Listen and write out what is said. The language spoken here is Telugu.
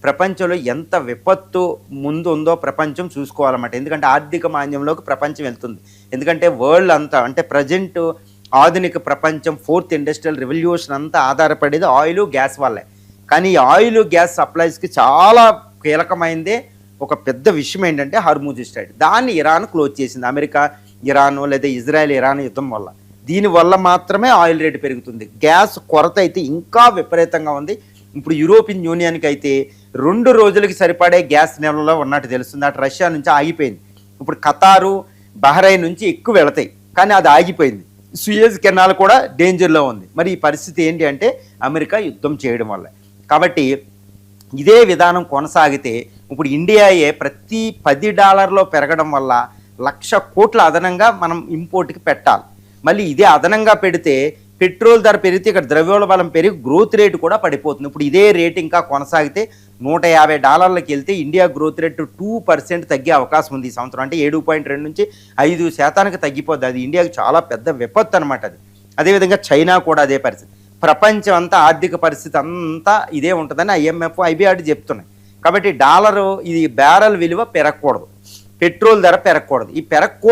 ప్రపంచంలో ఎంత విపత్తు ముందు ఉందో ప్రపంచం చూసుకోవాలన్నమాట. ఎందుకంటే ఆర్థిక మాంద్యంలోకి ప్రపంచం వెళ్తుంది. ఎందుకంటే వరల్డ్ అంతా అంటే ప్రజెంట్ ఆధునిక ప్రపంచం 4th ఇండస్ట్రియల్ రెవల్యూషన్ అంతా ఆధారపడేది ఆయిల్, గ్యాస్ వల్లే. కానీ ఈ ఆయిల్, గ్యాస్ సప్లైస్కి చాలా కీలకమైందే ఒక పెద్ద విషయం ఏంటంటే హర్ముజ్ స్ట్రైట్. దాన్ని ఇరాన్ క్లోజ్ చేసింది. అమెరికా ఇరాన్ లేదా ఇజ్రాయెల్ ఇరాన్ యుద్ధం వల్ల. దీనివల్ల మాత్రమే ఆయిల్ రేటు పెరుగుతుంది. గ్యాస్ కొరత అయితే ఇంకా విపరీతంగా ఉంది. ఇప్పుడు యూరోపియన్ యూనియన్కి అయితే 2 రోజులకి సరిపడే గ్యాస్ నిల్వలో ఉన్నట్టు తెలుస్తుంది. అటు రష్యా నుంచి ఆగిపోయింది. ఇప్పుడు ఖతారు, బహ్రెయిన్ నుంచి ఎక్కువ వెళతాయి, కానీ అది ఆగిపోయింది. సుయేజ్ కెనాల్ కూడా డేంజర్లో ఉంది. మరి ఈ పరిస్థితి ఏంటి అంటే అమెరికా యుద్ధం చేయడం వల్ల. కాబట్టి ఇదే విధానం కొనసాగితే ఇప్పుడు ఇండియాయే ప్రతి $10 పెరగడం వల్ల 1,00,000 కోట్ల అదనంగా మనం ఇంపోర్ట్కి పెట్టాలి. మళ్ళీ ఇదే అదనంగా పెడితే పెట్రోల్ ధర పెరిగితే ఇక్కడ ద్రవ్యోల్బణం పెరిగి గ్రోత్ రేటు కూడా పడిపోతుంది. ఇప్పుడు ఇదే రేట్ ఇంకా కొనసాగితే $150 వెళ్తే ఇండియా గ్రోత్ రేటు 2% తగ్గే అవకాశం ఉంది ఈ సంవత్సరం. అంటే 7.2 నుంచి 5% తగ్గిపోద్ది. అది ఇండియాకి చాలా పెద్ద విపత్తు అనమాట అది. అదేవిధంగా చైనా కూడా అదే పరిస్థితి. ప్రపంచం అంతా ఆర్థిక పరిస్థితి అంతా ఇదే ఉంటుందని IMF, IBRD చెప్తున్నాయి. కాబట్టి డాలరు ఇది బ్యారెల్ విలువ పెరగకూడదు, పెట్రోల్ ధర పెరగకూడదు. ఈ పెరగకూడదు